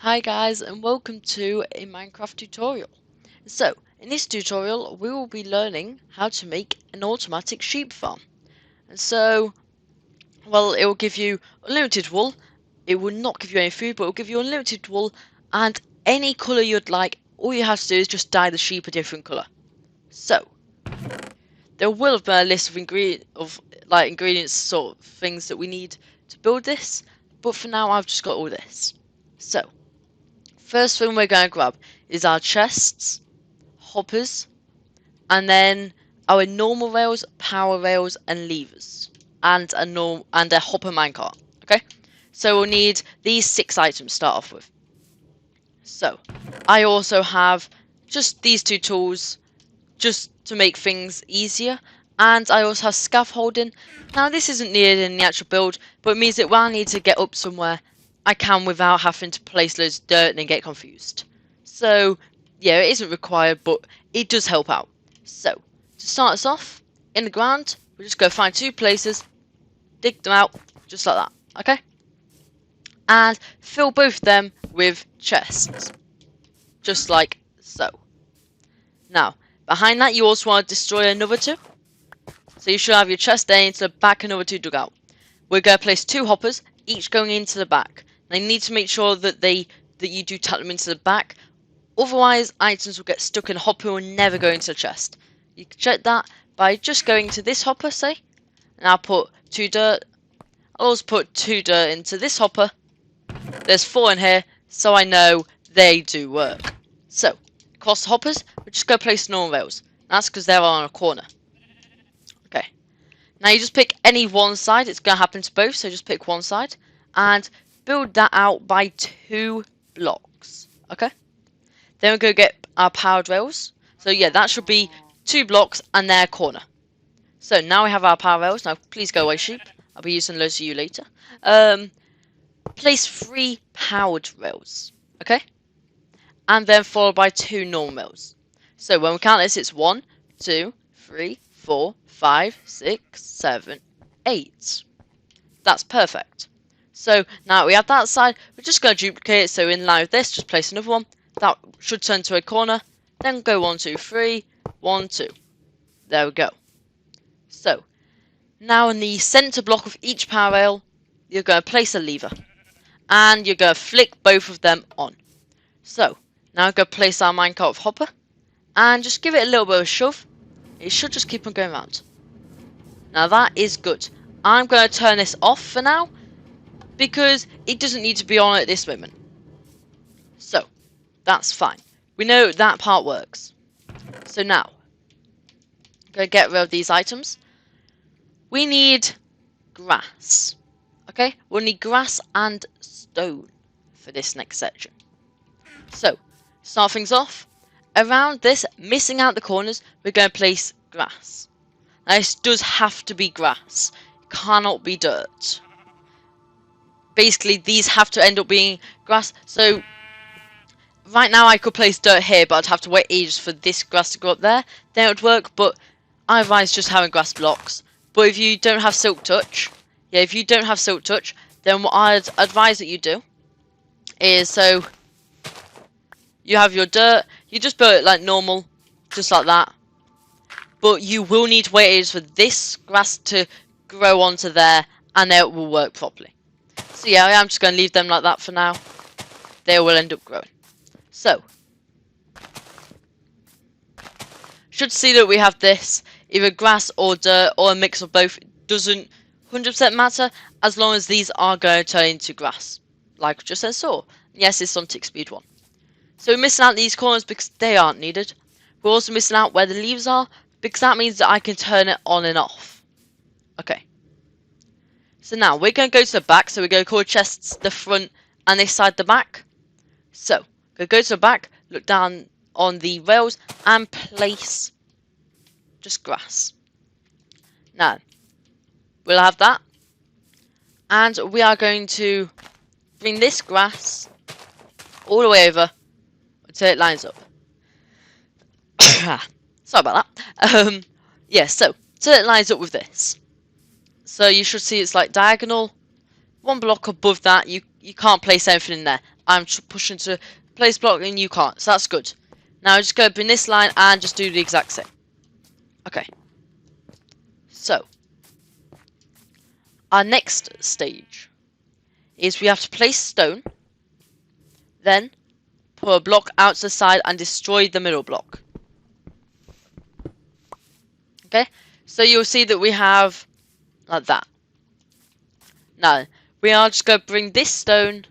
Hi guys, and welcome to a Minecraft tutorial. So, in this tutorial we will be learning how to make an automatic sheep farm. And so, well, it will give you unlimited wool. It will not give you any food, but it will give you unlimited wool and any colour you'd like. All you have to do is just dye the sheep a different colour. So, there will have been a list of ingredients, sort of things that we need to build this, but for now I've just got all this. So, first thing we're going to grab is our chests, hoppers, and then our normal rails, power rails, and levers, and a hopper minecart. Okay, so we'll need these 6 items to start off with. So I also have just these 2 tools, just to make things easier, and I also have scaffolding. Now this isn't needed in the actual build, but it means that when I need to get up somewhere, I can without having to place loads of dirt and then get confused. So yeah, it isn't required, but it does help out. So to start us off, in the ground, we'll just go find 2 places, dig them out, just like that, okay? And fill both of them with chests, just like so. Now, behind that you also want to destroy another 2. So you should have your chest there into the back, another 2 dug out. We're going to place 2 hoppers, each going into the back. Now you need to make sure that you do tap them into the back. Otherwise, items will get stuck in a hopper and will never go into the chest. You can check that by just going to this hopper, say, and I'll put 2 dirt. I'll also put 2 dirt into this hopper. There's 4 in here, so I know they do work. So, across the hoppers, we're just going to place normal rails. That's because they're on a corner. Okay. Now you just pick any one side. It's going to happen to both, so just pick one side. And build that out by 2 blocks. Okay? Then we're going to get our powered rails. So yeah, that should be 2 blocks and their corner. So now we have our power rails. Now please go away, sheep. I'll be using those of you later. Place 3 powered rails. Okay? And then followed by 2 normal rails. So when we count this, it's 1, 2, 3, 4, 5, 6, 7, 8. That's perfect. So now we have that side. We're just going to duplicate it. So in line with this, just place another one. That should turn to a corner. Then go 1, 2, 3, 1, 2. There we go. So now in the center block of each power rail, you're going to place a lever. And you're going to flick both of them on. So now we're going to place our minecart with hopper. And just give it a little bit of a shove. It should just keep on going around. Now that is good. I'm going to turn this off for now, because it doesn't need to be on at this moment. So, that's fine. We know that part works. So now, I'm going to get rid of these items. We need grass. Okay? We'll need grass and stone for this next section. So, start things off. Around this, missing out the corners, we're going to place grass. Now this does have to be grass. It cannot be dirt. Basically, these have to end up being grass. So, right now I could place dirt here, but I'd have to wait ages for this grass to go up there. Then it would work, but I advise just having grass blocks. But if you don't have silk touch, then what I'd advise that you do is, so you have your dirt, you just build it like normal, just like that. But you will need to wait ages for this grass to grow onto there, and then it will work properly. So yeah, I'm just going to leave them like that for now. They will end up growing. So, should see that we have this, either grass or dirt or a mix of both. It doesn't 100% matter, as long as these are going to turn into grass, like just as saw. Yes, it's on tick speed 1. So we're missing out these corners because they aren't needed. We're also missing out where the leaves are, because that means that I can turn it on and off. Okay. So now we're going to go to the back. So we're going to call chests the front and this side the back. So we're going to go to the back, look down on the rails and place just grass. Now we'll have that. And we are going to bring this grass all the way over until it lines up. Sorry about that. Yeah, so it lines up with this. So you should see it's like diagonal. 1 block above that, you can't place anything in there. I'm pushing to place block and you can't, so that's good. Now just go up in this line and just do the exact same. Okay. So, our next stage is we have to place stone, then put a block out to the side and destroy the middle block. Okay, so you'll see that we have like that. Now, we are just going to bring this stone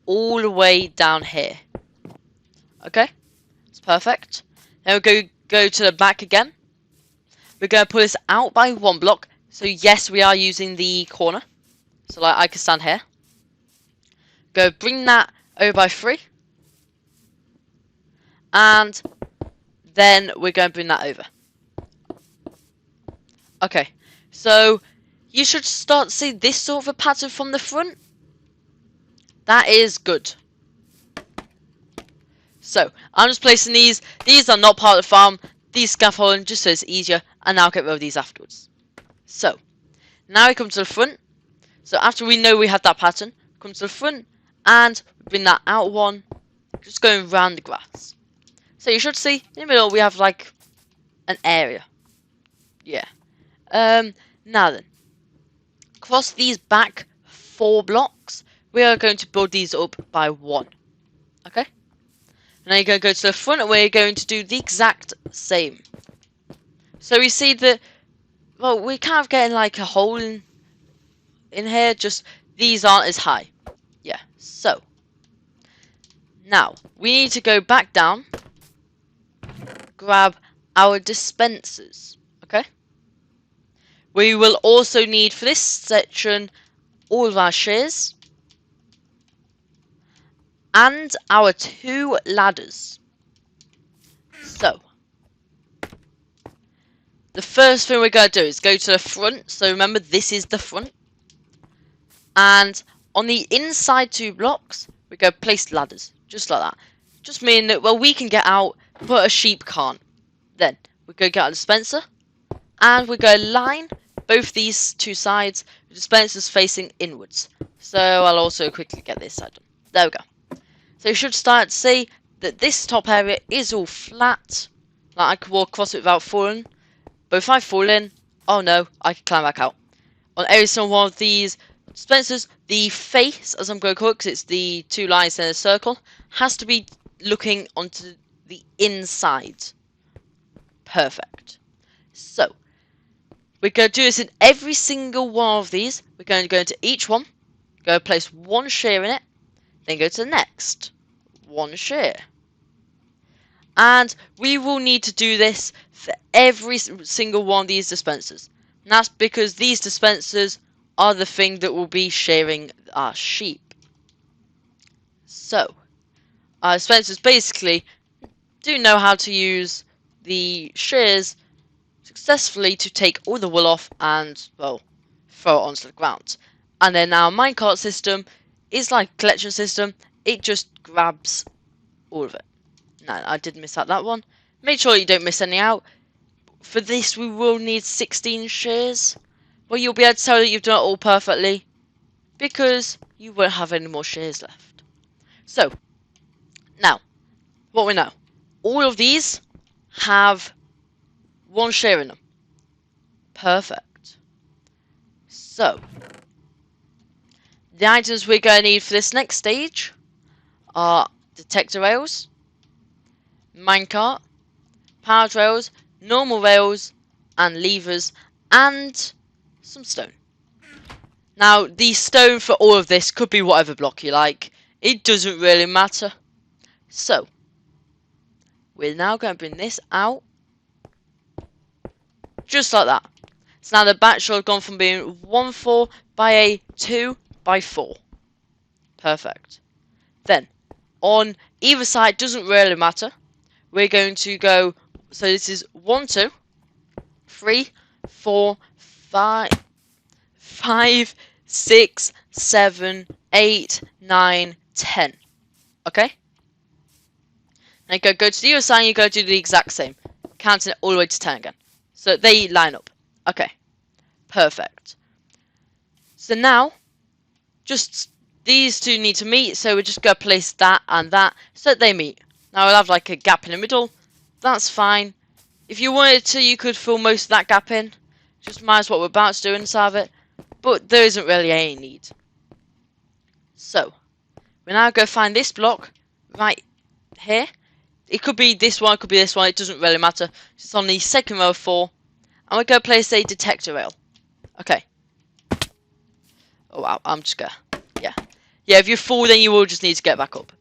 all the way down here. Okay, it's perfect. Then we'll go to the back again. We're going to pull this out by 1 block. So yes, we are using the corner. So like I can stand here. Go bring that over by 3. And then we're going to bring that over. Okay, so you should start to see this sort of a pattern from the front. That is good. So, I'm just placing these. These are not part of the farm. These scaffolding just so it's easier. And I'll get rid of these afterwards. So, now we come to the front. So, after we know we had that pattern, come to the front. And bring that out 1. Just going around the grass. So, you should see, in the middle, we have like an area. Yeah. Now then. Across these back 4 blocks, we are going to build these up by 1. Okay? And then you're going to go to the front and we're going to do the exact same. So we see that, well, we're kind of getting like a hole in here, just these aren't as high. Yeah, so. Now, we need to go back down, grab our dispensers, okay? We will also need, for this section, all of our shears. And our 2 ladders. So, the first thing we're going to do is go to the front. So remember, this is the front. And on the inside 2 blocks, we go place ladders. Just like that. Just meaning that, well, we can get out, but a sheep can't. Then, we go get our dispenser. And we go line both these 2 sides. The dispenser's facing inwards. So, I'll also quickly get this side done. There we go. So you should start to see that this top area is all flat. Like I could walk across it without falling. But if I fall in, oh no, I can climb back out. On every single one of these dispensers, the face, as I'm going to call it, because it's the 2 lines in a circle, has to be looking onto the inside. Perfect. So, we're going to do this in every single one of these. We're going to go into each one, go place 1 shear in it, then go to the next. 1 shear. And we will need to do this for every single one of these dispensers. And that's because these dispensers are the thing that will be shearing our sheep. So, our dispensers basically do know how to use the shears successfully to take all the wool off and, well, throw it onto the ground. And then our minecart system is like a collection system. It just grabs all of it. No, I did miss out that one. Make sure you don't miss any out. For this, we will need 16 shears. Well, you'll be able to tell that you've done it all perfectly, because you won't have any more shears left. So, now, what we know. All of these have 1 shear in them. Perfect. So, the items we're going to need for this next stage are detector rails, minecart, powered rails, normal rails, and levers, and some stone. Now, the stone for all of this could be whatever block you like. It doesn't really matter. So, we're now going to bring this out. Just like that. So now the back should have gone from being 1/4 by a 2/4. Perfect. Then, on either side, doesn't really matter. We're going to go, so this is 1, 2, 3, 4, 5, 6, 7, 8, 9, 10. Okay? Now you go to the other side and you go do the exact same. Counting it all the way to 10 again. So they line up. Okay. Perfect. So now, just these two need to meet, so we're just going to place that and that so that they meet. Now we'll have like a gap in the middle. That's fine. If you wanted to, you could fill most of that gap in. Just minus what we're about to do inside of it. But there isn't really any need. So, we now go find this block right here. It could be this one, it could be this one, it doesn't really matter. It's on the second row of 4. And we're going to place a detector rail. Okay. Oh wow, I'm just gonna... Yeah. Yeah, if you fall, then you will just need to get back up.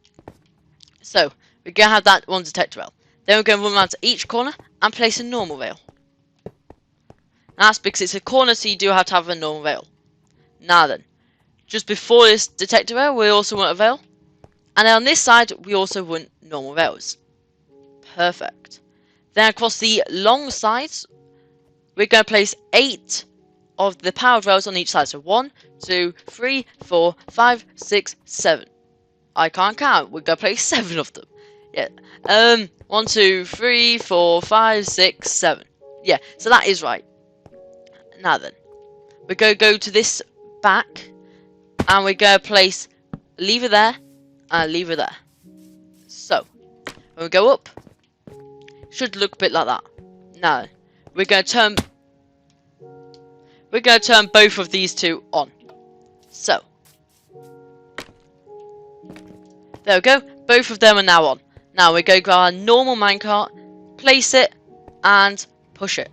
So, we're going to have that one detector rail. Then we're going to run around to each corner and place a normal rail. Now that's because it's a corner, so you do have to have a normal rail. Now then, just before this detector rail, we also want a rail. And then on this side, we also want normal rails. Perfect. Then across the long sides, we're going to place 8 of the powered rails on each side. So 1, 2, 3, 4, 5, 6, 7. I can't count. We're going to place 7 of them. Yeah. 1, 2, 3, 4, 5, 6, 7. Yeah, so that is right. Now then, we're going to go to this back, and we're going to place a lever there, and a lever there. So, when we go up, should look a bit like that. Now, we're going to turn both of these two on. So, there we go. Both of them are now on. Now we're going to grab our normal minecart, place it, and push it.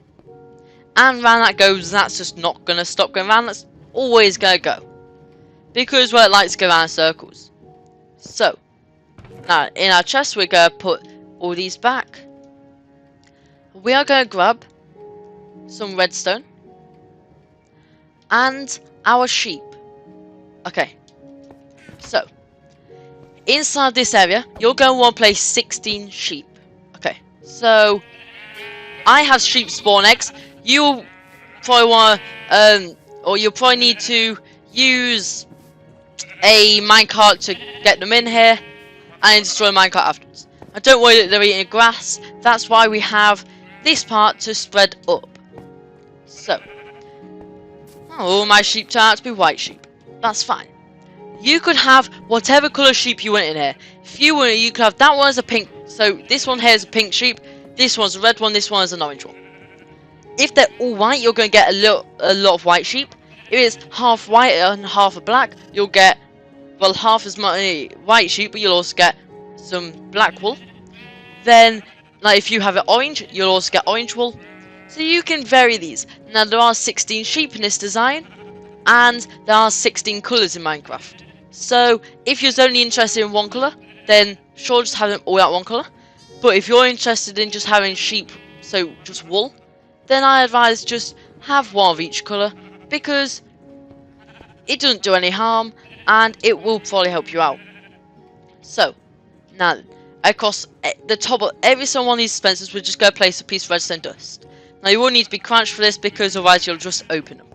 And round that goes. That's just not going to stop going round. That's always going to go. Because, well, it likes to go around in circles. So, now in our chest, we're going to put all these back. We are going to grab some redstone. And our sheep. Okay. So, inside this area, you're going to want to place 16 sheep. Okay. So, I have sheep spawn eggs. You'll probably want to, or you'll probably need to use a minecart to get them in here, and destroy the minecart afterwards. I don't worry that they're eating grass. That's why we have this part to spread up. So, all my sheep turn out to be white sheep. That's fine. You could have whatever colour sheep you want in here. If you want, you could have that one as a pink. So this one here is a pink sheep. This one's a red one. This one is an orange one. If they're all white, you're going to get a lot of white sheep. If it's half white and half a black, you'll get, well, half as much white sheep, but you'll also get some black wool. Then, like if you have it orange, you'll also get orange wool. So you can vary these. Now there are 16 sheep in this design, and there are 16 colours in Minecraft. So if you're only interested in one colour, then sure, just have them all that one colour. But if you're interested in just having sheep, so just wool, then I advise just have one of each colour, because it doesn't do any harm and it will probably help you out. So, now across the top of every single one of these dispensers, we're just going to place a piece of redstone dust. Now you will need to be crouched for this, because otherwise you'll just open them.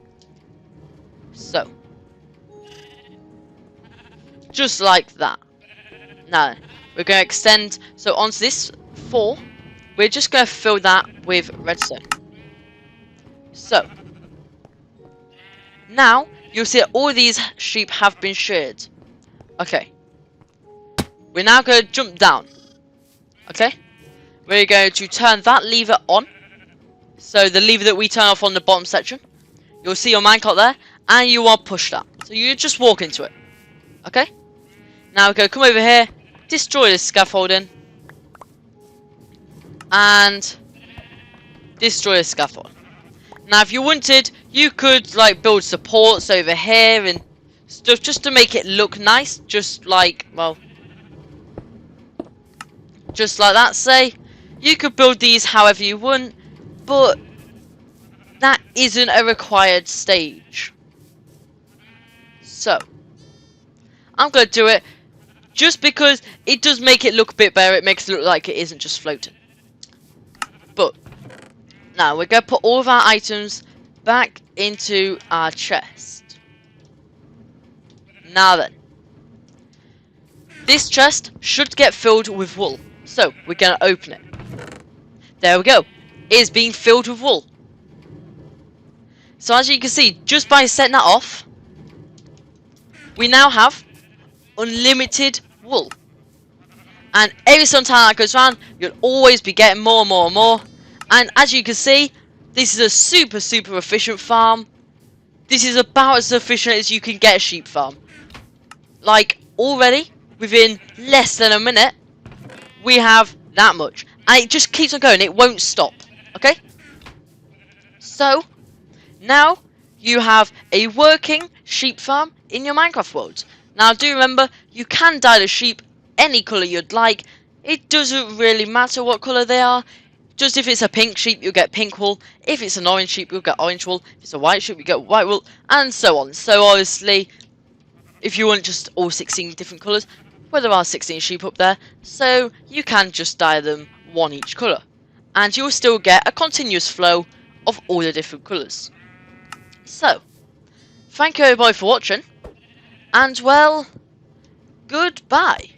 So, just like that. Now, we're going to extend, so onto this 4, we're just going to fill that with redstone. So, now, you'll see that all these sheep have been sheared. Okay. We're now going to jump down. Okay. We're going to turn that lever on. So, the lever that we turn off on the bottom section. You'll see your minecart there. And you want to push that. So, you just walk into it. Okay. Now, we're going to come over here. Destroy this scaffolding. And destroy the scaffold. Now, if you wanted, you could like build supports over here and stuff just to make it look nice. Just like, well, just like that. Say, you could build these however you want, but that isn't a required stage. So, I'm gonna do it just because it does make it look a bit better. It makes it look like it isn't just floating. But now we're going to put all of our items back into our chest. Now then, this chest should get filled with wool. So we're going to open it. There we go. It is being filled with wool. So as you can see, just by setting that off, we now have unlimited wool. And every single time that goes round, you'll always be getting more and more and more. And as you can see, this is a super efficient farm. This is about as efficient as you can get a sheep farm. Like, already, within less than a minute, we have that much. And it just keeps on going, it won't stop. Okay? So, now, you have a working sheep farm in your Minecraft world. Now, do remember, you can dye the sheep any colour you'd like. It doesn't really matter what colour they are. Just if it's a pink sheep, you'll get pink wool. If it's an orange sheep, you'll get orange wool. If it's a white sheep, you get white wool. And so on. So, obviously, if you want just all 16 different colours, well, there are 16 sheep up there. So, you can just dye them one each colour. And you'll still get a continuous flow of all the different colours. So, thank you everybody for watching, and well, goodbye.